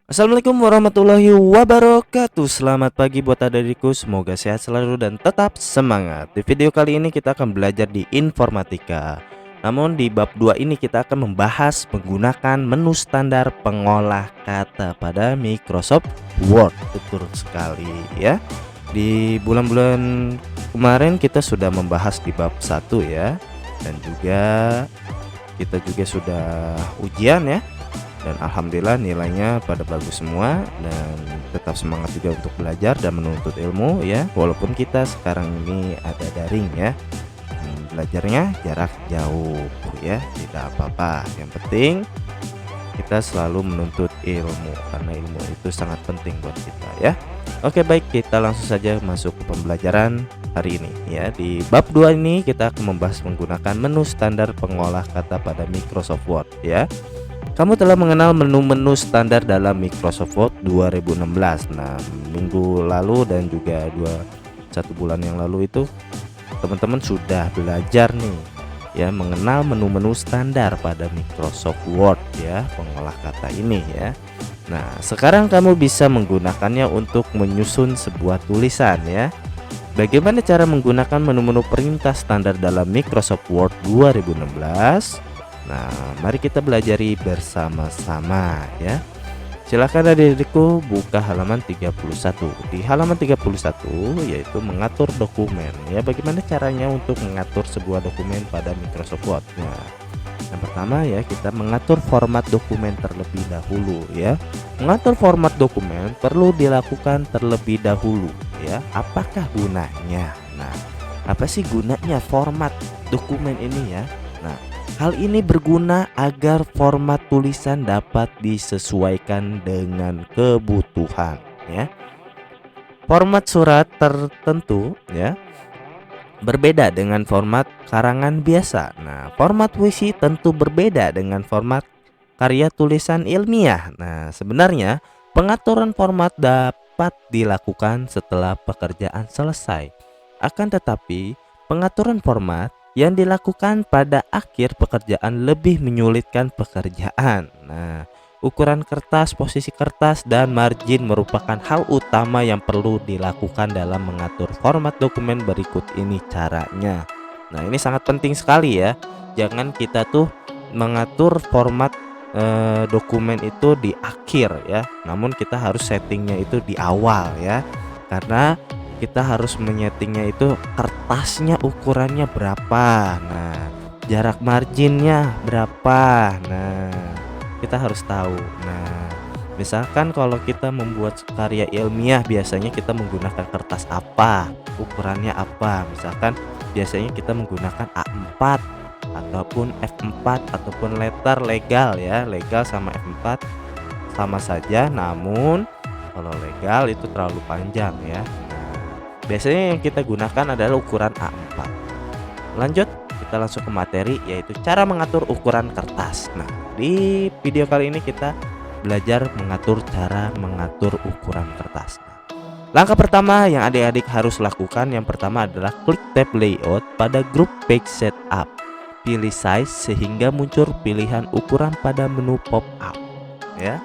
Assalamualaikum warahmatullahi wabarakatuh. Selamat pagi buat adikku, semoga sehat selalu dan tetap semangat. Di video kali ini kita akan belajar di informatika. Namun di bab 2 ini kita akan membahas menggunakan menu standar pengolah kata pada Microsoft Word. Betul sekali ya. Di bulan-bulan kemarin kita sudah membahas di bab 1 ya. Dan juga kita juga sudah ujian ya, dan alhamdulillah nilainya pada bagus semua, dan tetap semangat juga untuk belajar dan menuntut ilmu ya, walaupun kita sekarang ini ada daring ya. Belajarnya jarak jauh ya, tidak apa-apa, yang penting kita selalu menuntut ilmu karena ilmu itu sangat penting buat kita ya. Oke, baik, kita langsung saja masuk ke pembelajaran hari ini ya. Di bab 2 ini kita akan membahas menggunakan menu standar pengolah kata pada Microsoft Word ya. Kamu telah mengenal menu-menu standar dalam Microsoft Word 2016. Nah, minggu lalu dan juga satu bulan yang lalu itu teman-teman sudah belajar nih ya, mengenal menu-menu standar pada Microsoft Word ya, pengolah kata ini ya. Nah, sekarang kamu bisa menggunakannya untuk menyusun sebuah tulisan ya. Bagaimana cara menggunakan menu-menu perintah standar dalam Microsoft Word 2016? Nah, mari kita belajari bersama-sama ya. Silakan adik-adikku buka halaman 31. Di halaman 31 yaitu mengatur dokumen ya. Bagaimana caranya untuk mengatur sebuah dokumen pada Microsoft Word? Nah, yang pertama ya, kita mengatur format dokumen terlebih dahulu ya. Mengatur format dokumen perlu dilakukan terlebih dahulu ya. Apakah gunanya? Nah, apa sih gunanya format dokumen ini ya? Nah, hal ini berguna agar format tulisan dapat disesuaikan dengan kebutuhan ya. Format surat tertentu ya berbeda dengan format karangan biasa. Nah, format puisi tentu berbeda dengan format karya tulisan ilmiah. Nah, sebenarnya pengaturan format dapat dilakukan setelah pekerjaan selesai. Akan tetapi, pengaturan format yang dilakukan pada akhir pekerjaan lebih menyulitkan pekerjaan. Nah, ukuran kertas, posisi kertas, dan margin merupakan hal utama yang perlu dilakukan dalam mengatur format dokumen. Berikut ini caranya. Nah, ini sangat penting sekali ya. Jangan kita tuh mengatur format dokumen itu di akhir ya. Namun kita harus settingnya itu di awal ya. Karena kita harus menyetingnya itu kertasnya ukurannya berapa. Nah, jarak marginnya berapa. Nah, kita harus tahu. Nah, misalkan kalau kita membuat karya ilmiah, biasanya kita menggunakan kertas apa, ukurannya apa. Misalkan biasanya kita menggunakan A4 ataupun F4 ataupun letter legal ya. Legal sama F4 sama saja, namun kalau legal itu terlalu panjang ya. Nah, biasanya yang kita gunakan adalah ukuran A4. Lanjut, kita langsung ke materi, yaitu cara mengatur ukuran kertas. Nah, di video kali ini kita belajar cara mengatur ukuran kertas. Langkah pertama yang adik-adik harus lakukan, yang pertama adalah klik tab layout pada grup page setup. Pilih size sehingga muncul pilihan ukuran pada menu pop up ya.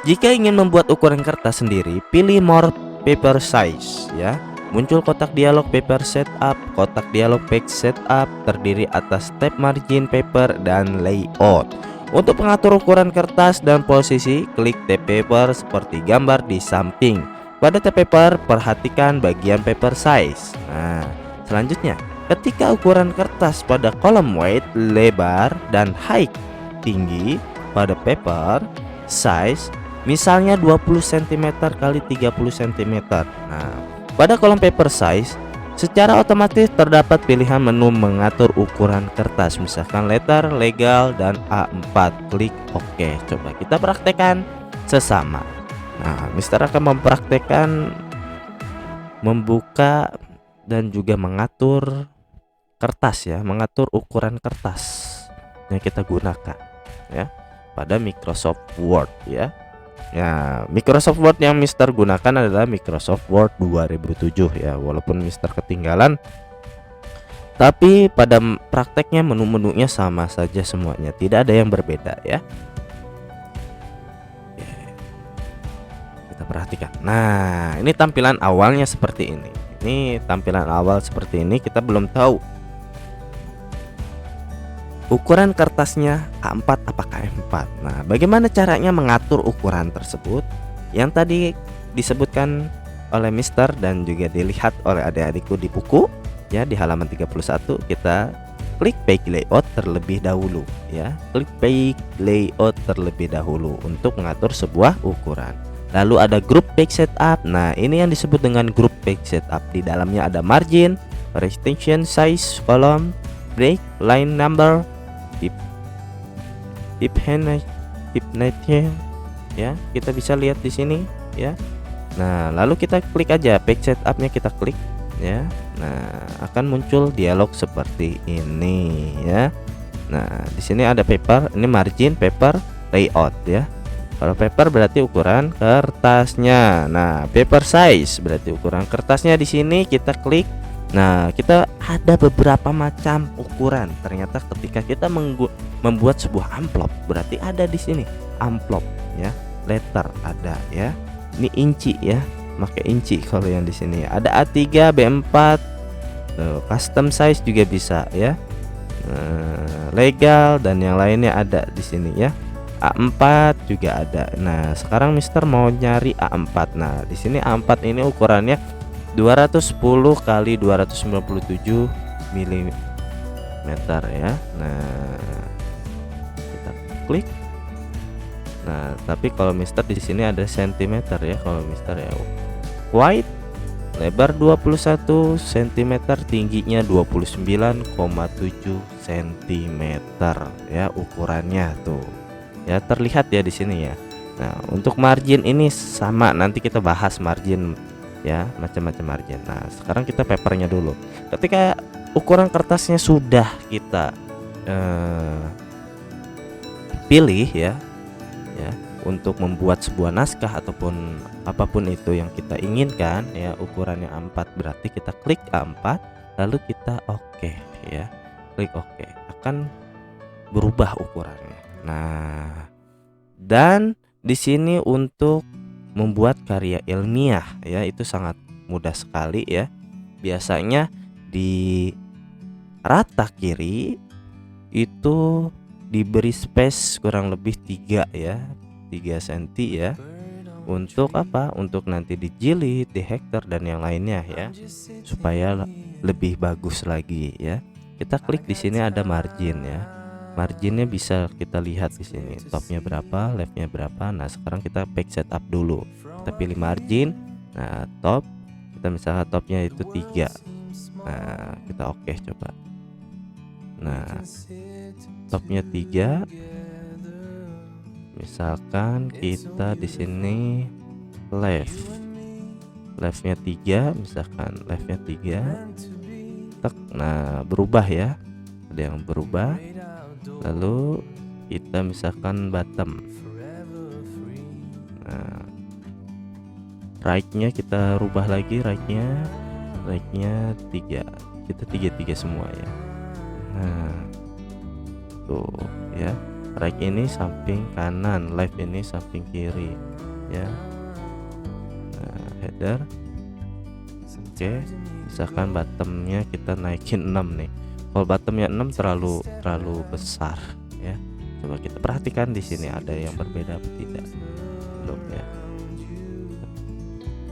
Jika ingin membuat ukuran kertas sendiri, pilih more paper size ya. Muncul kotak dialog paper setup. Kotak dialog page setup terdiri atas tab margin, paper, dan layout. Untuk mengatur ukuran kertas dan posisi, klik tab paper seperti gambar di samping. Pada tab paper, perhatikan bagian paper size. Nah, selanjutnya, ketika ukuran kertas pada kolom weight, lebar, dan height, tinggi pada paper size, misalnya 20 cm kali 30 cm. Nah, pada kolom paper size, secara otomatis terdapat pilihan menu mengatur ukuran kertas, misalkan letter, legal, dan A4. Klik OK. Coba kita praktekkan sesama. Nah, Mister akan mempraktekkan membuka dan juga mengatur kertas ya, mengatur ukuran kertas yang kita gunakan ya pada Microsoft Word ya. Ya, Microsoft Word yang Mister gunakan adalah Microsoft Word 2007 ya. Walaupun Mister ketinggalan, tapi pada prakteknya menu-menunya sama saja semuanya, tidak ada yang berbeda ya. Kita perhatikan. Nah, ini tampilan awalnya seperti ini. Ini tampilan awal seperti ini, kita belum tahu ukuran kertasnya A4 apakah A4. Nah, bagaimana caranya mengatur ukuran tersebut? Yang tadi disebutkan oleh Mister dan juga dilihat oleh adik-adikku di buku ya, di halaman 31 kita klik page layout terlebih dahulu ya. Klik page layout terlebih dahulu untuk mengatur sebuah ukuran. Lalu ada group page setup. Nah, ini yang disebut dengan group page setup. Di dalamnya ada margin, restriction, size, column, break, line number, tip ya. Kita bisa lihat di sini ya. Nah, lalu kita klik aja page setupnya, kita klik ya. Nah, akan muncul dialog seperti ini ya. Nah, di sini ada paper, ini margin, paper, layout ya. Kalau paper berarti ukuran kertasnya. Nah, paper size berarti ukuran kertasnya. Di sini kita klik. Nah, kita ada beberapa macam ukuran. Ternyata ketika kita membuat sebuah amplop, berarti ada di sini amplop ya. Letter ada ya. Ini inci ya, pakai inci kalau yang di sini. Ada A3, B4, custom size juga bisa ya. Legal dan yang lainnya ada di sini ya. A4 juga ada. Nah, sekarang Mister mau nyari A4. Nah, di sini A4 ini ukurannya 210 kali 297 mm ya. Nah, kita klik. Nah, tapi kalau Mister di sini ada sentimeter ya. Kalau Mister ya wide, lebar 21 cm, tingginya 29,7 cm ya ukurannya tuh. Ya, terlihat ya di sini ya. Nah, untuk margin ini sama, nanti kita bahas margin ya, macam-macam margin. Nah, sekarang kita papernya dulu. Ketika ukuran kertasnya sudah kita pilih ya untuk membuat sebuah naskah ataupun apapun itu yang kita inginkan ya, ukurannya A4 berarti kita klik A4 lalu kita oke ya, klik oke, akan berubah ukurannya. Nah, dan di sini untuk membuat karya ilmiah ya, itu sangat mudah sekali ya. Biasanya di rata kiri itu diberi space kurang lebih 3 ya, 3 cm ya. Untuk apa? Untuk nanti dijilid, dihektar dan yang lainnya ya, supaya lebih bagus lagi ya. Kita klik di sini ada margin ya. Marginnya bisa kita lihat di sini, topnya berapa, leftnya berapa. Nah, sekarang kita page setup dulu. Kita pilih margin. Nah, top, kita misalkan topnya itu 3. Nah, kita oke coba. Nah, topnya 3. Misalkan kita di sini leftnya 3, misalkan leftnya 3. Nah, berubah ya, ada yang berubah. Lalu kita misalkan bottom. Nah, right-nya kita rubah lagi, right-nya 3. Kita 3 semua ya. Nah, tuh ya. Right ini samping kanan, left ini samping kiri ya. Nah, header. Oke, misalkan bottomnya kita naikin 6 nih. Kalau bottomnya 6 terlalu besar ya. Coba kita perhatikan di sini ada yang berbeda atau tidak. Belum ya.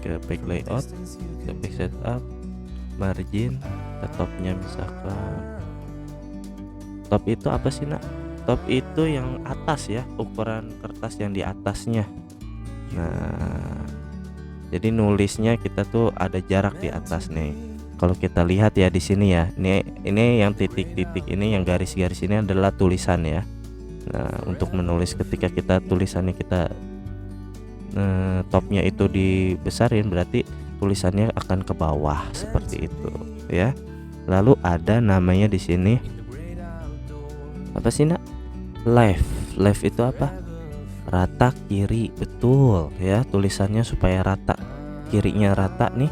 Ke page layout, ke page setup, margin, ke topnya misalkan. Top itu apa sih nak? Top itu yang atas ya, ukuran kertas yang di atasnya. Nah, jadi nulisnya kita tuh ada jarak di atas nih. Kalau kita lihat ya di sini ya, ini yang titik-titik ini, yang garis-garis ini adalah tulisan ya. Nah, untuk menulis ketika kita tulisannya kita topnya itu dibesarin, berarti tulisannya akan ke bawah seperti itu ya. Lalu ada namanya di sini apa sih nak? Left itu apa? Rata kiri, betul ya, tulisannya supaya rata, kirinya rata nih.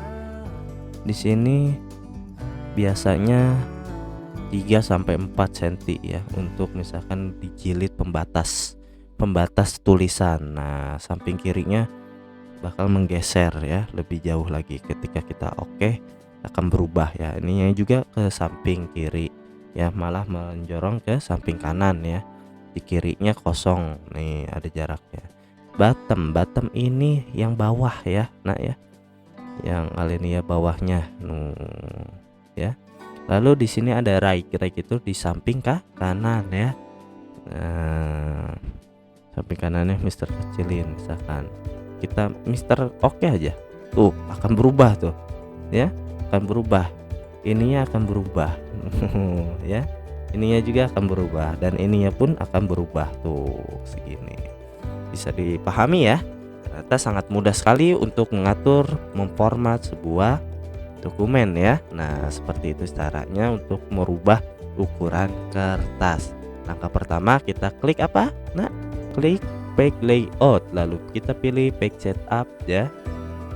Di sini biasanya 3 sampai 4 cm ya, untuk misalkan dijilid pembatas tulisan. Nah, samping kirinya bakal menggeser ya lebih jauh lagi. Ketika kita oke akan berubah ya, ininya juga ke samping kiri ya, malah menjorong ke samping kanan ya. Di kirinya kosong nih, ada jaraknya. Bottom ini yang bawah ya, nah ya, yang alinea bawahnya ya. Lalu di sini ada right itu di samping kanan ya. Nah, samping kanannya Mister kecilin, misalkan kita Mister oke aja, tuh akan berubah tuh ya, akan berubah, ininya akan berubah ya, ininya juga akan berubah, dan ininya pun akan berubah tuh segini. Bisa dipahami ya, ternyata sangat mudah sekali untuk mengatur, memformat sebuah dokumen ya. Nah seperti itu caranya untuk merubah ukuran kertas. Langkah pertama kita klik apa? Nah, klik page layout, lalu kita pilih page setup ya.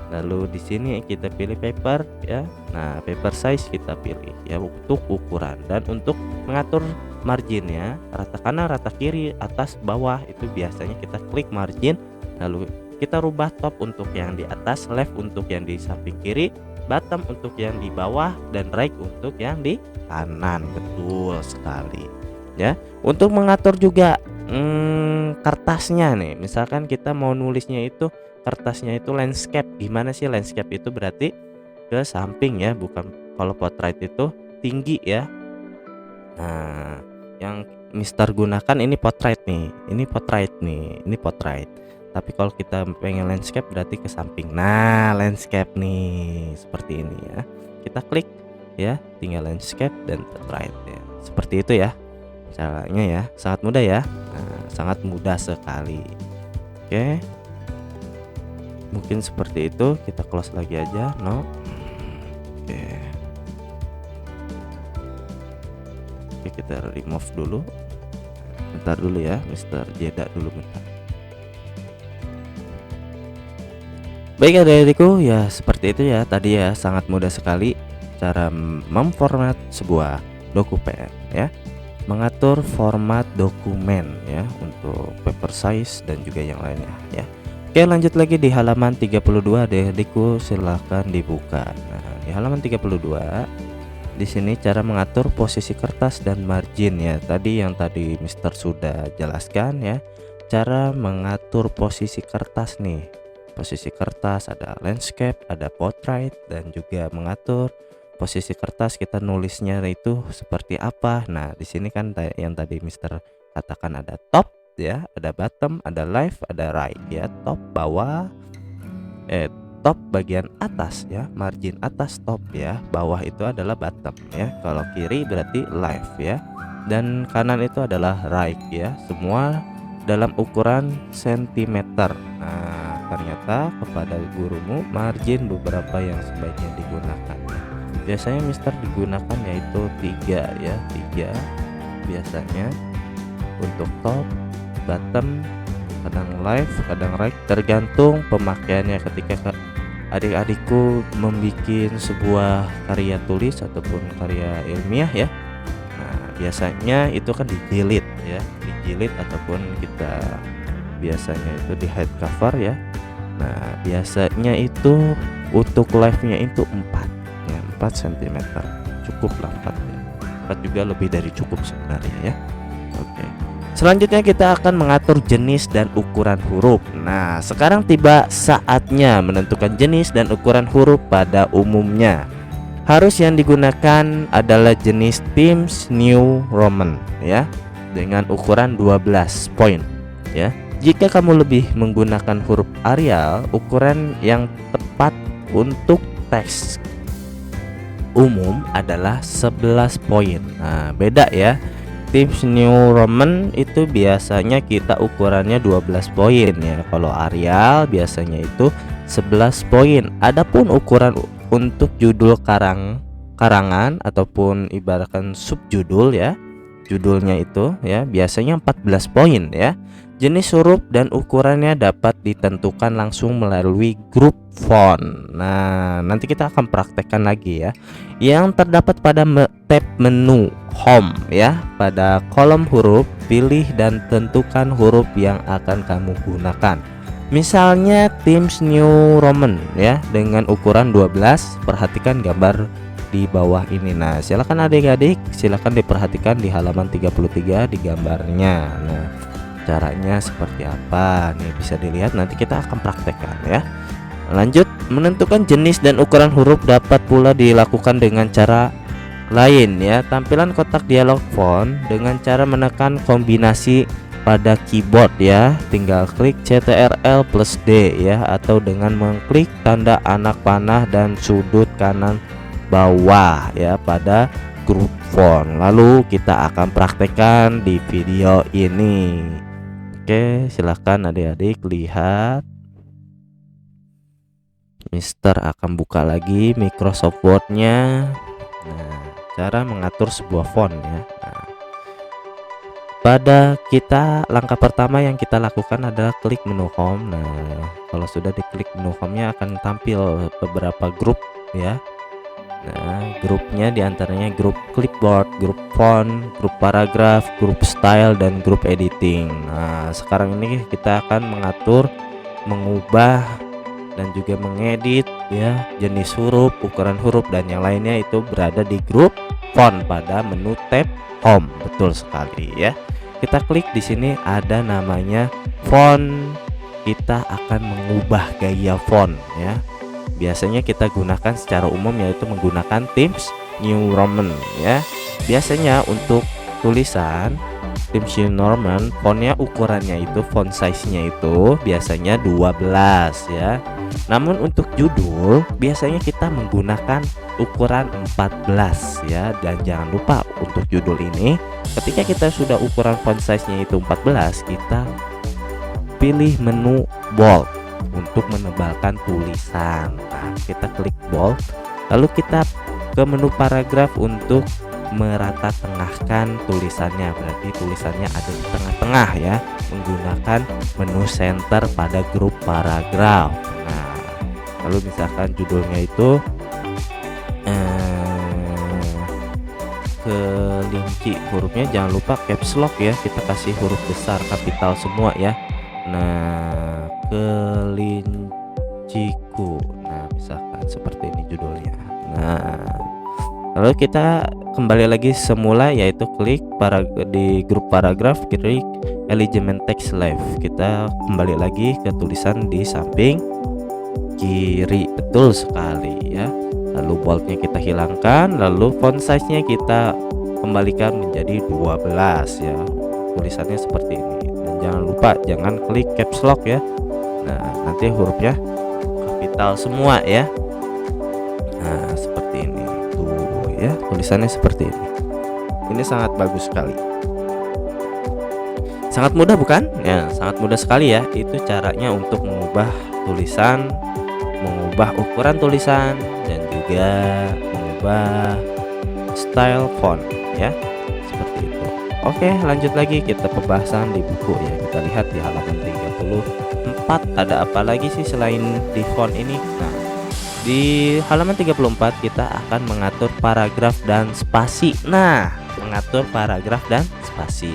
Lalu di sini kita pilih paper ya. Nah, paper size kita pilih ya untuk ukuran, dan untuk mengatur marginnya rata kanan, rata kiri, atas, bawah, itu biasanya kita klik margin, lalu kita rubah top untuk yang di atas, left untuk yang di samping kiri, bottom untuk yang di bawah, dan right untuk yang di kanan. Betul sekali ya. Untuk mengatur juga kertasnya nih, misalkan kita mau nulisnya itu kertasnya itu landscape. Gimana sih landscape itu? Berarti ke samping ya, bukan, kalau portrait itu tinggi ya. Nah yang Mister gunakan ini portrait nih, ini portrait nih, ini portrait. Tapi kalau kita pengen landscape berarti ke samping. Nah landscape nih seperti ini ya, kita klik ya, tinggal landscape dan portrait ya, seperti itu ya caranya ya. Sangat mudah ya. Nah, sangat mudah sekali. Oke, mungkin seperti itu. Kita close lagi aja. No. Oke, kita remove dulu. Bentar dulu ya, Mister jeda dulu bentar. Baik adik-adikku ya, seperti itu ya tadi ya, sangat mudah sekali cara memformat sebuah dokumen ya, mengatur format dokumen ya untuk paper size dan juga yang lainnya ya. Oke, lanjut lagi di halaman 32 adik-adikku, silahkan dibuka. Nah, di halaman 32 di sini cara mengatur posisi kertas dan margin ya. Tadi Tadi Mister sudah jelaskan ya, cara mengatur posisi kertas nih. Posisi kertas ada landscape, ada portrait, dan juga mengatur posisi kertas kita nulisnya itu seperti apa. Nah, di sini kan yang tadi Mister katakan ada top ya, ada bottom, ada left, ada right ya. Top bawah, top bagian atas ya, margin atas top ya, bawah itu adalah bottom ya. Kalau kiri berarti left ya, dan kanan itu adalah right ya. Semua dalam ukuran sentimeter. Nah, ternyata kepada gurumu margin beberapa yang sebaiknya digunakan. Biasanya Mister digunakan yaitu 3 ya, 3 biasanya untuk top, bottom, kadang left, kadang right, tergantung pemakaiannya. Ketika adik-adikku membuat sebuah karya tulis ataupun karya ilmiah ya, nah biasanya itu kan dijilid ya, dijilid ataupun kita biasanya itu di hide cover ya. Nah biasanya itu untuk live-nya itu 4 ya, 4 cm cukup lah, 4 ya. 4 juga lebih dari cukup sebenarnya ya. Oke, selanjutnya kita akan mengatur jenis dan ukuran huruf. Nah sekarang tiba saatnya menentukan jenis dan ukuran huruf. Pada umumnya harus yang digunakan adalah jenis Times New Roman ya, dengan ukuran 12 poin ya. Jika kamu lebih menggunakan huruf Arial, ukuran yang tepat untuk teks umum adalah 11 poin. Nah, beda ya. Times New Roman itu biasanya kita ukurannya 12 poin ya. Kalau Arial biasanya itu 11 poin. Adapun ukuran untuk judul karangan ataupun ibaratkan subjudul ya, judulnya itu ya biasanya 14 poin ya. Jenis huruf dan ukurannya dapat ditentukan langsung melalui grup font. Nah, nanti kita akan praktekkan lagi ya. Yang terdapat pada tab menu home ya. Pada kolom huruf, pilih dan tentukan huruf yang akan kamu gunakan. Misalnya Times New Roman ya dengan ukuran 12. Perhatikan gambar di bawah ini. Nah, silakan adik-adik, silakan diperhatikan di halaman 33 di gambarnya. Nah, caranya seperti apa? Nih bisa dilihat, nanti kita akan praktekkan ya. Lanjut, menentukan jenis dan ukuran huruf dapat pula dilakukan dengan cara lain ya. Tampilan kotak dialog font dengan cara menekan kombinasi pada keyboard ya. Tinggal klik CTRL plus D ya, atau dengan mengklik tanda anak panah dan sudut kanan bawah ya pada grup font. Lalu kita akan praktekkan di video ini. Oke, silahkan adik-adik lihat. Mister akan buka lagi Microsoft Word-nya. Nah, cara mengatur sebuah font ya. Nah, pada kita langkah pertama yang kita lakukan adalah klik menu home. Nah, kalau sudah diklik menu home-nya akan tampil beberapa grup ya. Nah, grupnya diantaranya grup clipboard, grup font, grup paragraf, grup style, dan grup editing. Nah, sekarang ini kita akan mengatur, mengubah, dan juga mengedit ya jenis huruf, ukuran huruf, dan yang lainnya itu berada di grup font pada menu tab home. Betul sekali ya. Kita klik di sini ada namanya font. Kita akan mengubah gaya font ya. Biasanya kita gunakan secara umum yaitu menggunakan Times New Roman ya. Biasanya untuk tulisan Times New Roman fontnya ukurannya itu font size-nya itu biasanya 12 ya. Namun untuk judul biasanya kita menggunakan ukuran 14 ya. Dan jangan lupa untuk judul ini ketika kita sudah ukuran font size-nya itu 14, kita pilih menu bold untuk menebalkan tulisan. Nah, kita klik bold, lalu kita ke menu paragraf untuk merata tengahkan tulisannya. Berarti tulisannya ada di tengah-tengah ya, menggunakan menu center pada grup paragraf. Nah, lalu misalkan judulnya itu kelinci, hurufnya jangan lupa caps lock ya, kita kasih huruf besar kapital semua ya. Nah, kelinciku. Nah, misalkan seperti ini judulnya. Nah, lalu kita kembali lagi semula yaitu klik di grup paragraf, klik alignment text left. Kita kembali lagi ke tulisan di samping kiri. Betul sekali ya. Lalu boldnya kita hilangkan, lalu font size-nya kita kembalikan menjadi 12 ya. Tulisannya seperti ini. Dan jangan lupa jangan klik caps lock ya. Nah, nanti hurufnya kapital semua ya. Nah, seperti ini tuh ya, tulisannya seperti ini. Ini sangat bagus sekali. Sangat mudah bukan? Ya, sangat mudah sekali ya. Itu caranya untuk mengubah tulisan, mengubah ukuran tulisan, dan juga mengubah style font ya. Seperti itu. Oke, lanjut lagi kita pembahasan di buku ya. Kita lihat di halaman 34 ada apa lagi sih selain di font ini. Nah, di halaman 34 kita akan mengatur paragraf dan spasi. Nah, mengatur paragraf dan spasi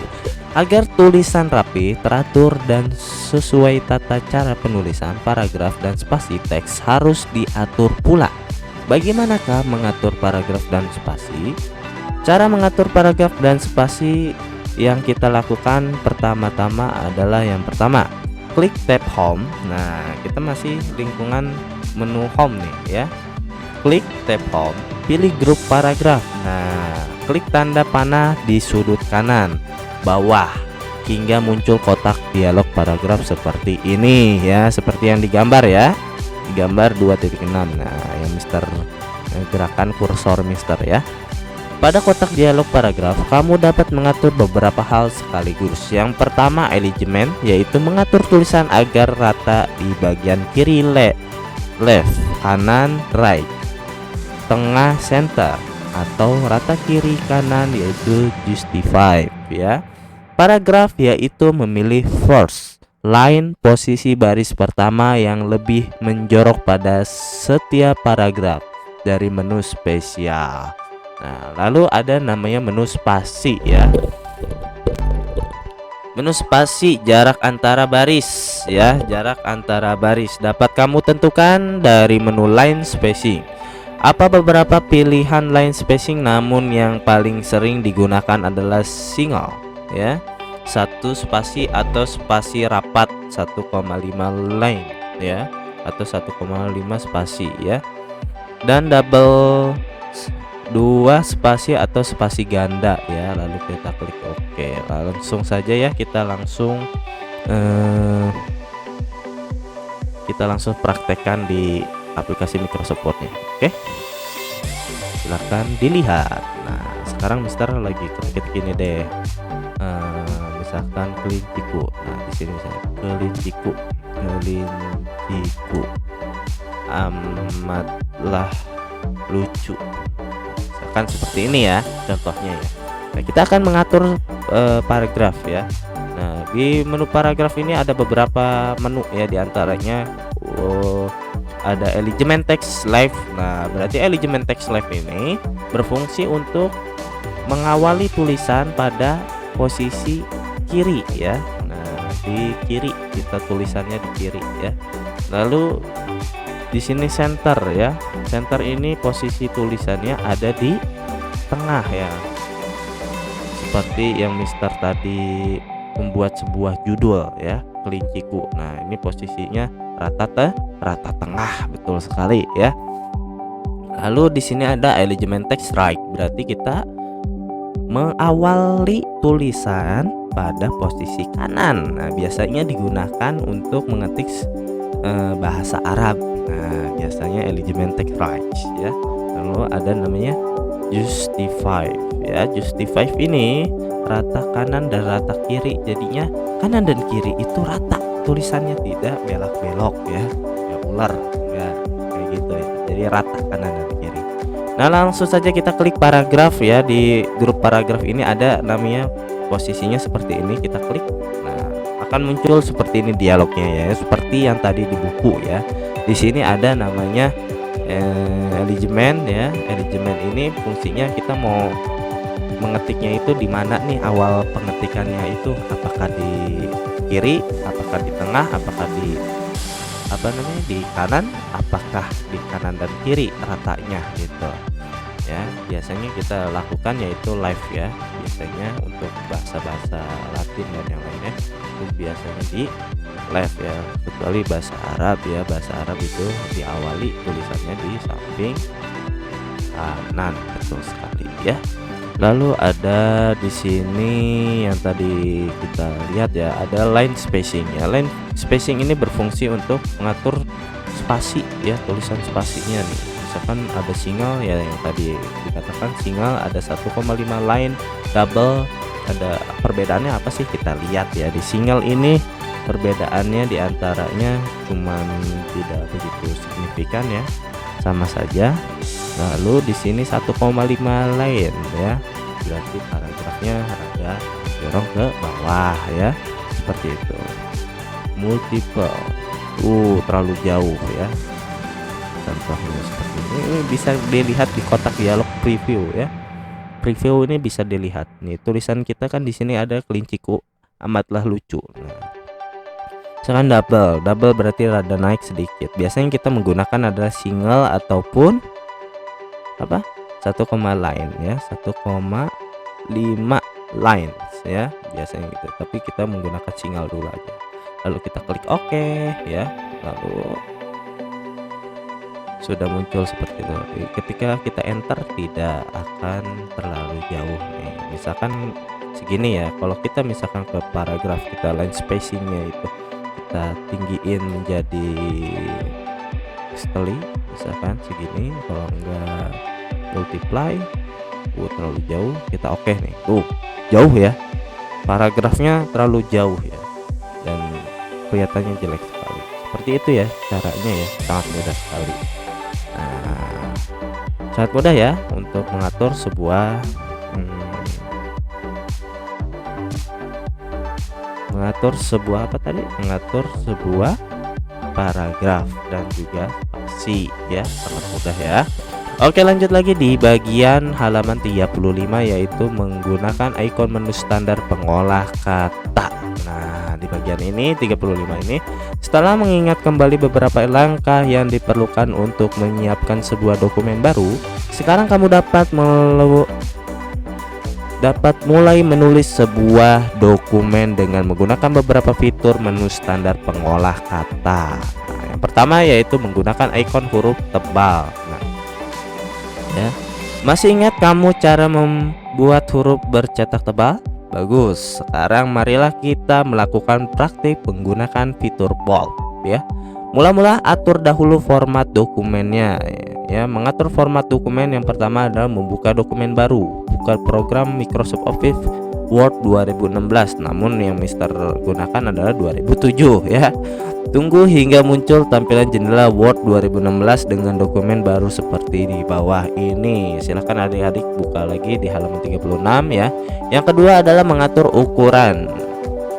agar tulisan rapi, teratur, dan sesuai tata cara penulisan. Paragraf dan spasi teks harus diatur pula. Bagaimanakah mengatur paragraf dan spasi? Cara mengatur paragraf dan spasi yang kita lakukan pertama-tama adalah yang pertama, klik tab home. Nah, kita masih lingkungan menu home nih ya. Klik tab home, pilih grup paragraf. Nah, klik tanda panah di sudut kanan bawah hingga muncul kotak dialog paragraf seperti ini ya, seperti yang digambar ya. Digambar 2.6. Nah, yang Mister gerakan kursor Mister ya. Pada kotak dialog paragraf, kamu dapat mengatur beberapa hal sekaligus. Yang pertama, alignment, yaitu mengatur tulisan agar rata di bagian kiri left, kanan right, tengah center, atau rata kiri kanan yaitu justify ya. Paragraf yaitu memilih first line, posisi baris pertama yang lebih menjorok pada setiap paragraf dari menu spesial. Nah, lalu ada namanya menu spasi ya. Menu spasi, jarak antara baris ya, jarak antara baris dapat kamu tentukan dari menu line spacing. Apa beberapa pilihan line spacing, namun yang paling sering digunakan adalah single ya, 1 spasi atau spasi rapat 1,5 line ya, atau 1,5 spasi ya, dan double 2 spasi atau spasi ganda ya. Lalu kita klik OK. Langsung saja ya, kita langsung praktekkan di aplikasi Microsoft Word nya. Oke, silahkan dilihat. Nah, sekarang Mister lagi ketik ini deh, misalkan kelinciku. Nah, di sini misalnya kelinciku amatlah lucu, misalkan seperti ini ya contohnya ya. Nah, kita akan mengatur paragraf ya. Nah, di menu paragraf ini ada beberapa menu ya, diantaranya ada element text live. Nah, berarti element text live ini berfungsi untuk mengawali tulisan pada posisi kiri ya. Nah, di kiri, kita tulisannya di kiri ya. Lalu di sini center ya, center ini posisi tulisannya ada di tengah ya, seperti yang Mister tadi membuat sebuah judul ya, kelinciku. Nah, ini posisinya rata tengah, betul sekali ya. Lalu di sini ada element text right, berarti kita mengawali tulisan pada posisi kanan. Nah, biasanya digunakan untuk mengetik bahasa Arab. Nah, biasanya element text right ya. Lalu ada namanya justify ya. Justify ini rata kanan dan rata kiri, jadinya kanan dan kiri itu rata, tulisannya tidak belok-belok ya, ya ular ya, kayak gitu ya. Jadi rata kanan dan kiri. Nah, langsung saja kita klik paragraf ya. Di grup paragraf ini ada namanya, posisinya seperti ini, kita klik. Nah, akan muncul seperti ini dialognya ya, seperti yang tadi di buku ya. Di sini ada namanya element ya. Element ini fungsinya kita mau mengetiknya itu di mana nih, awal pengetikannya itu apakah di kiri, apakah di tengah, apakah di di kanan, apakah di kanan dan kiri ratanya gitu ya. Biasanya kita lakukan yaitu live ya, biasanya untuk bahasa-bahasa Latin dan yang lainnya itu biasanya di live ya, kecuali bahasa Arab ya. Bahasa Arab itu diawali tulisannya di samping kanan, betul sekali ya. Lalu ada di sini yang tadi kita lihat ya, ada line spacing ya. Line spacing ini berfungsi untuk mengatur spasi ya, tulisan spasinya nih. Misalkan ada single ya, yang tadi dikatakan single ada 1,5 line, double ada perbedaannya apa sih, kita lihat ya. Di single ini perbedaannya diantaranya cuman tidak begitu signifikan ya, sama saja. Lalu di sini 1,5 line ya, berarti paragrafnya agak dorong ke bawah ya, seperti itu. Multiple, terlalu jauh ya, contohnya seperti ini bisa dilihat di kotak dialog preview ya. Preview ini bisa dilihat nih, tulisan kita kan di sini ada kelinciku amatlah lucu. Nah, misalkan double berarti rada naik sedikit. Biasanya kita menggunakan adalah single ataupun 1, line ya, 1,5 lines ya, biasanya gitu. Tapi kita menggunakan single dulu aja. Lalu kita klik OK ya. Lalu sudah muncul seperti itu. Ketika kita enter tidak akan terlalu jauh nih. Misalkan segini ya, kalau kita misalkan ke paragraf kita line spacingnya itu kita tinggiin menjadi steli, misalkan segini. Kalau enggak multiply, terlalu jauh, kita oke nih. Jauh ya, paragrafnya terlalu jauh ya, dan kelihatannya jelek sekali. Seperti itu ya caranya ya, sangat mudah sekali. Nah, sangat mudah ya untuk mengatur sebuah mengatur sebuah paragraf dan juga spasi ya, sangat mudah ya. Oke, lanjut lagi di bagian halaman 35, yaitu menggunakan ikon menu standar pengolah kata. Nah, di bagian ini 35 ini, setelah mengingat kembali beberapa langkah yang diperlukan untuk menyiapkan sebuah dokumen baru, sekarang kamu dapat mulai menulis sebuah dokumen dengan menggunakan beberapa fitur menu standar pengolah kata. Nah, yang pertama yaitu menggunakan ikon huruf tebal. Nah, ya. Masih ingat kamu cara membuat huruf bercetak tebal? Bagus. Sekarang marilah kita melakukan praktik menggunakan fitur bold, ya. Mula-mula atur dahulu format dokumennya, ya. Mengatur format dokumen yang pertama adalah membuka dokumen baru. Buka program Microsoft Office Word 2016, namun yang Mister gunakan adalah 2007, ya. Tunggu hingga muncul tampilan jendela Word 2016 dengan dokumen baru seperti di bawah ini. Silahkan adik-adik buka lagi di halaman 36, ya. Yang kedua adalah mengatur ukuran.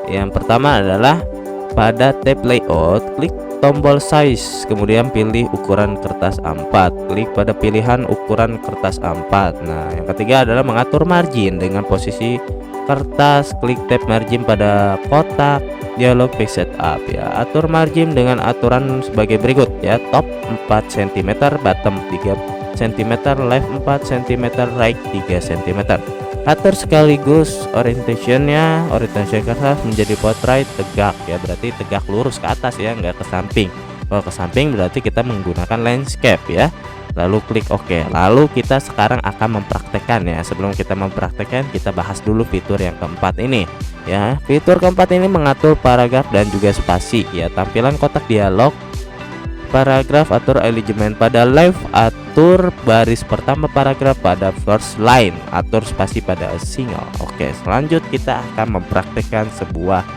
Yang pertama adalah pada tab layout, klik tombol size, kemudian pilih ukuran kertas A4. Klik pada pilihan ukuran kertas A4. Nah, yang ketiga adalah mengatur margin dengan posisi kertas. Klik tab margin pada kotak dialog page setup, ya. Atur margin dengan aturan sebagai berikut, ya. Top 4 cm, bottom 3 cm, left 4 cm, right 3 cm. Atur sekaligus orientasi kertas menjadi portrait tegak, ya. Berarti tegak lurus ke atas, ya, enggak ke samping. Kalau ke samping berarti kita menggunakan landscape, ya. Lalu klik OK. Lalu kita sekarang akan mempraktekkan, ya. Sebelum kita mempraktekkan, kita bahas dulu fitur yang keempat ini, ya. Fitur keempat ini mengatur paragraf dan juga spasi, ya. Tampilan kotak dialog paragraf, atur alignment pada left, atur baris pertama paragraf pada first line, atur spasi pada single. Oke, selanjutnya kita akan mempraktekkan sebuah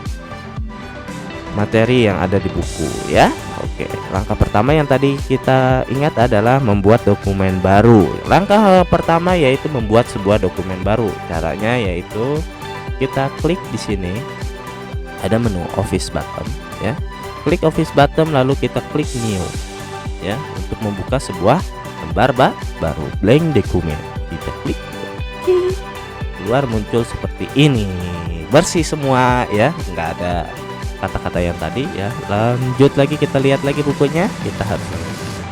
materi yang ada di buku, ya. Oke, langkah pertama yang tadi kita ingat adalah membuat dokumen baru. Langkah pertama yaitu membuat sebuah dokumen baru. Caranya yaitu kita klik di sini, ada menu Office button, ya. Klik Office button lalu kita klik New, ya, untuk membuka sebuah lembar baru, blank dokumen. Kita klik, keluar muncul seperti ini, bersih semua, ya, nggak ada kata-kata yang tadi, ya. Lanjut lagi, kita lihat lagi bukunya. Kita harus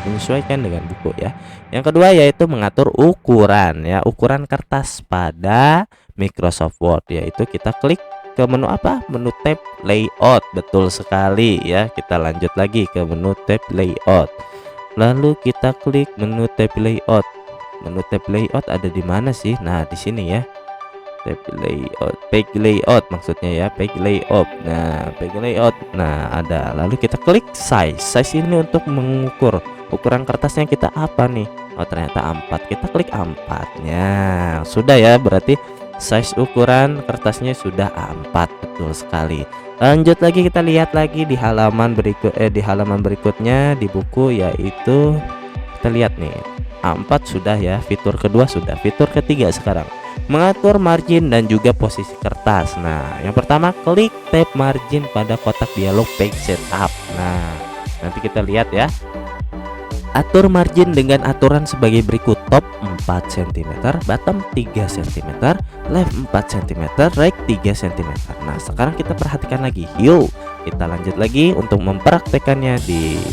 menyesuaikan dengan buku, ya. Yang kedua yaitu mengatur ukuran, ya, ukuran kertas pada Microsoft Word, yaitu kita klik ke menu apa? Menu tab layout. Betul sekali, ya. Kita lanjut lagi ke menu tab layout. Lalu kita klik menu tab layout. Menu tab layout ada di mana sih? Nah, di sini, ya. Tab layout, page layout maksudnya, ya, page layout. Nah, page layout. Nah, ada. Lalu kita klik size. Size ini untuk mengukur ukuran kertasnya kita apa nih? Oh, ternyata A4. Kita klik A4-nya. Sudah, ya, berarti size ukuran kertasnya sudah A4. Betul sekali. Lanjut lagi, kita lihat lagi di halaman berikutnya di buku, yaitu kita lihat nih, A4 sudah, ya. Fitur kedua sudah. Fitur ketiga sekarang mengatur margin dan juga posisi kertas. Nah, yang pertama klik tab margin pada kotak dialog page setup. Nah, nanti kita lihat, ya. Atur margin dengan aturan sebagai berikut: top 4 cm, bottom 3 cm, left 4 cm, right 3 cm. Nah, sekarang kita perhatikan lagi. Yuk, kita lanjut lagi untuk mempraktekannya di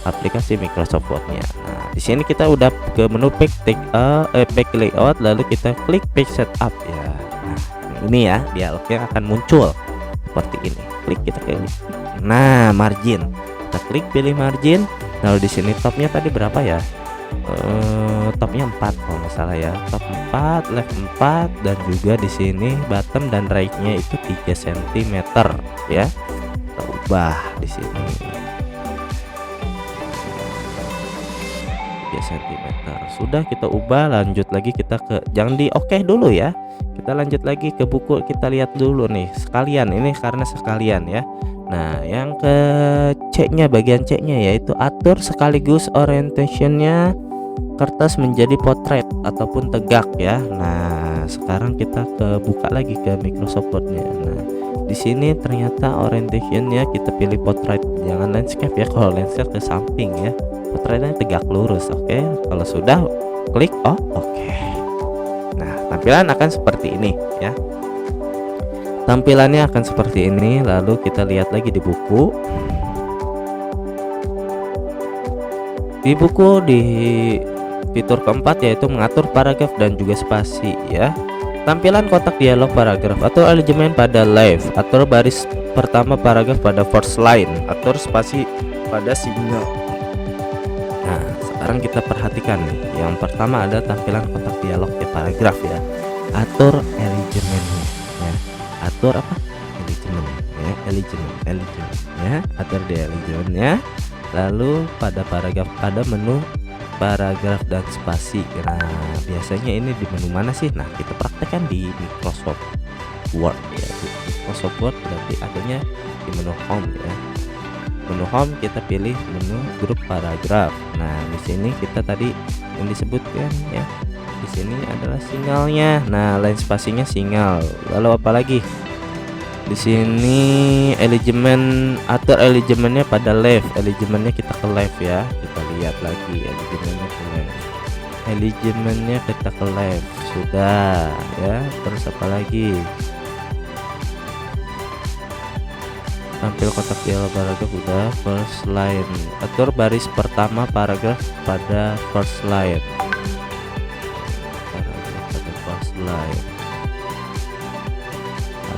aplikasi Microsoft Word-nya. Nah, di sini kita udah ke menu page layout, lalu kita klik page setup, ya. Nah, ini, ya, dialognya akan muncul seperti ini. Klik, kita klik. Nah, margin. Kita klik pilih margin. Lalu di sini topnya tadi berapa, ya? Topnya 4 kalau nggak salah, ya. Top 4, left 4, dan juga di sini bottom dan right-nya itu 3 cm, ya. Kita ubah di sini 3 cm. Sudah, kita ubah. Lanjut lagi, kita ke, jangan di oke dulu, ya. Kita lanjut lagi ke buku, kita lihat dulu nih sekalian, ini karena sekalian, ya. Nah, yang ke C-nya, bagian C-nya yaitu atur sekaligus orientationnya kertas menjadi potret ataupun tegak, ya. Nah, sekarang kita buka lagi ke Microsoft Word-nya. Nah, di sini ternyata orientationnya kita pilih potret, jangan landscape, ya. Kalau landscape ke samping, ya. Potretnya tegak lurus. Oke, kalau sudah klik oke. Nah, tampilan akan seperti ini, ya. Tampilannya akan seperti ini. Lalu kita lihat lagi di buku. Di buku di fitur keempat yaitu mengatur paragraf dan juga spasi ya. Tampilan kotak dialog paragraf, atur alignment pada left, atur baris pertama paragraf pada first line, atur spasi pada signal. Nah, sekarang kita perhatikan nih. Yang pertama ada tampilan kotak dialog di paragraf ya. Atur alignment ya. Atur apa? Alignment ya. Atur di alignmentnya. Lalu pada paragraf ada menu paragraf dan spasi. Nah, biasanya ini di menu mana sih? Nah, kita praktekkan di Microsoft Word ya. Di Microsoft Word berarti adanya di menu home ya. Menu home kita pilih menu grup paragraf. Nah, di sini kita tadi yang disebutkan ya. Di sini adalah sinyalnya. Nah, line spasinya sinyal. Lalu apa lagi? Di sini alignment, atur alignmentnya pada left. Alignmentnya kita ke left ya. Kita lihat lagi alignmentnya ke left. Alignmentnya kita ke left. Sudah ya. Terus apa lagi? Tampil kotak dialog paragraf udah. First line, atur baris pertama paragraf pada first line. Paragraf pada first line.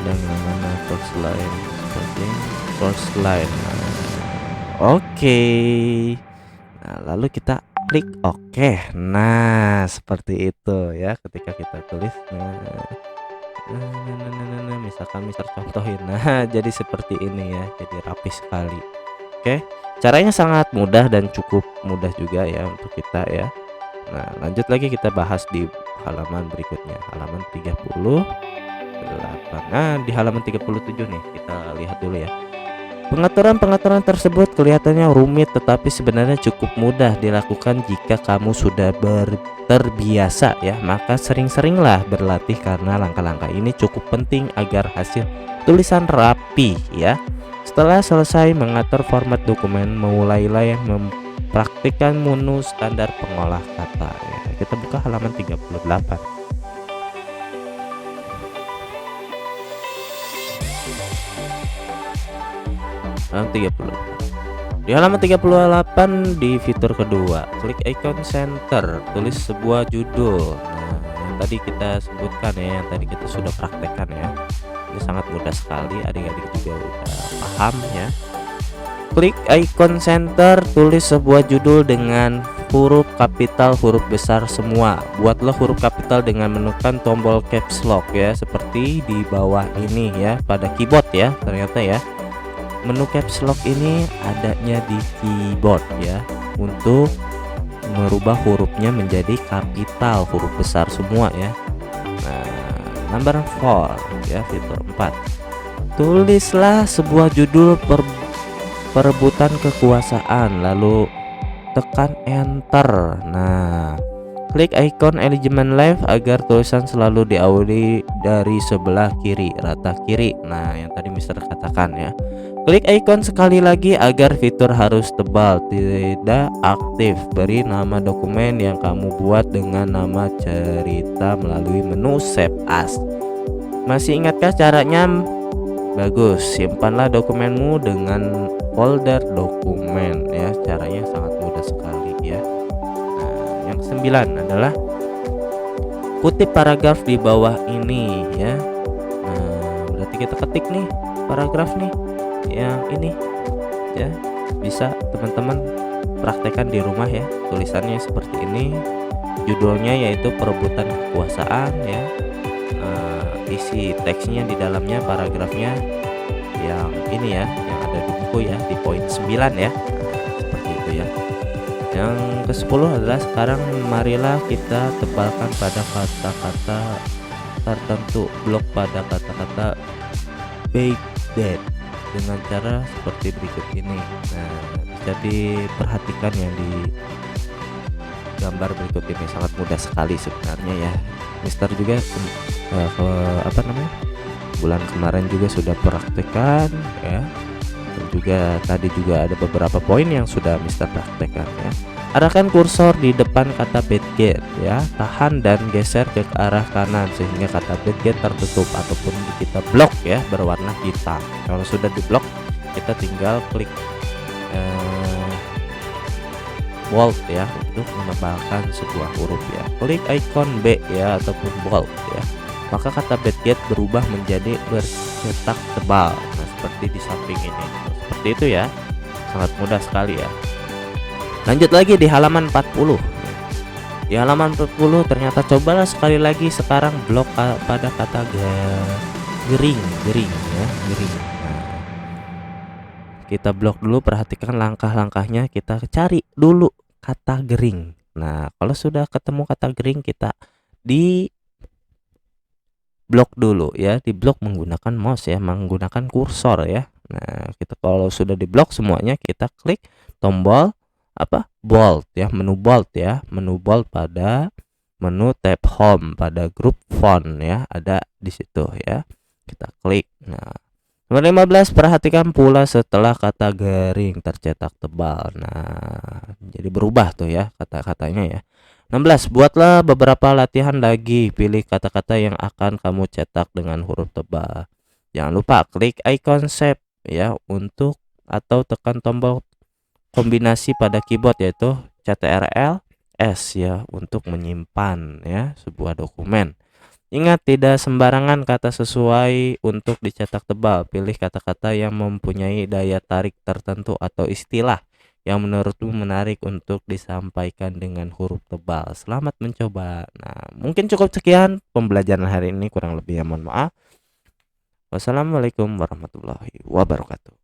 Ada yang mana first line, seperti first line. Oke. Nah, lalu kita klik oke. Nah, seperti itu ya. Ketika kita tulis misalkan contohin. Nah, jadi seperti ini ya. Jadi rapi sekali. Oke. Caranya sangat mudah dan cukup mudah juga ya untuk kita ya. Nah, lanjut lagi kita bahas di halaman berikutnya, halaman 38. Nah, di halaman 37 nih kita lihat dulu ya. Pengaturan tersebut kelihatannya rumit, tetapi sebenarnya cukup mudah dilakukan jika kamu sudah terbiasa ya. Maka sering-seringlah berlatih karena langkah-langkah ini cukup penting agar hasil tulisan rapi ya. Setelah selesai mengatur format dokumen, mulailah mempraktikkan menu standar pengolah kata ya. Kita buka halaman 38. Di halaman 38 di fitur kedua, klik icon center, tulis sebuah judul. Nah, yang tadi kita sebutkan ya, yang tadi kita sudah praktekkan ya. Ini sangat mudah sekali, adik-adik juga udah paham ya. Klik icon center, tulis sebuah judul dengan huruf kapital, huruf besar semua. Buatlah huruf kapital dengan menekan tombol caps lock ya, seperti di bawah ini ya, pada keyboard ya. Ternyata ya, menu caps lock ini adanya di keyboard ya, untuk merubah hurufnya menjadi kapital, huruf besar semua ya. Nah, number 4 ya, fitur 4. Tulislah sebuah judul perebutan kekuasaan, lalu tekan enter. Nah, klik icon alignment left agar tulisan selalu diawali dari sebelah kiri, rata kiri. Nah, yang tadi Mister katakan ya. Klik icon sekali lagi agar fitur harus tebal tidak aktif. Beri nama dokumen yang kamu buat dengan nama cerita melalui menu Save As. Masih ingatkah caranya? Bagus. Simpanlah dokumenmu dengan folder dokumen ya. Caranya sangat mudah sekali ya. Nah, yang 9 adalah kutip paragraf di bawah ini ya. Nah, berarti kita ketik nih paragraf nih yang ini ya. Bisa teman-teman praktekkan di rumah ya. Tulisannya seperti ini, judulnya yaitu perebutan kekuasaan ya. Isi teksnya di dalamnya, paragrafnya yang ini ya, yang ada di buku ya, di poin 9 ya. Seperti itu ya. Yang ke-10 adalah sekarang marilah kita tebalkan pada kata-kata tertentu, blok pada kata-kata big dead dengan cara seperti berikut ini. Nah, bisa diperhatikan yang di gambar berikut ini, sangat mudah sekali sebenarnya ya. Mister juga bulan kemarin juga sudah praktekkan ya, juga tadi juga ada beberapa poin yang sudah Mister praktekkan ya. Arahkan kursor di depan kata Badget ya, tahan dan geser ke arah kanan sehingga kata Badget tertutup ataupun kita blok ya berwarna hitam. Kalau sudah diblok, kita tinggal klik bold ya untuk menebalkan sebuah huruf ya. Klik icon B ya ataupun bold ya. Maka kata Badget berubah menjadi bercetak tebal. Nah, seperti di samping ini. Seperti itu ya. Sangat mudah sekali ya. Lanjut lagi di halaman 40. Di halaman 40 ternyata cobalah sekali lagi sekarang blok pada kata gering ya, gering. Nah, kita blok dulu, perhatikan langkah-langkahnya, kita cari dulu kata gering. Nah, kalau sudah ketemu kata gering kita di blok dulu ya, di blok menggunakan mouse ya, menggunakan kursor ya. Nah, kita kalau sudah di blok semuanya, kita klik tombol bold ya, menu bold ya, menu bold pada menu tab home pada grup font ya, ada di situ ya. Kita klik. Nah, nomor 15, perhatikan pula setelah kata garing tercetak tebal. Nah, jadi berubah tuh ya kata-katanya ya. 16, buatlah beberapa latihan lagi. Pilih kata-kata yang akan kamu cetak dengan huruf tebal. Jangan lupa klik icon save ya untuk atau tekan tombol kombinasi pada keyboard yaitu Ctrl S ya untuk menyimpan ya sebuah dokumen. Ingat, tidak sembarangan kata sesuai untuk dicetak tebal. Pilih kata-kata yang mempunyai daya tarik tertentu atau istilah yang menurutmu menarik untuk disampaikan dengan huruf tebal. Selamat mencoba. Nah, mungkin cukup sekian pembelajaran hari ini, kurang lebih ya mohon maaf. Wassalamualaikum warahmatullahi wabarakatuh.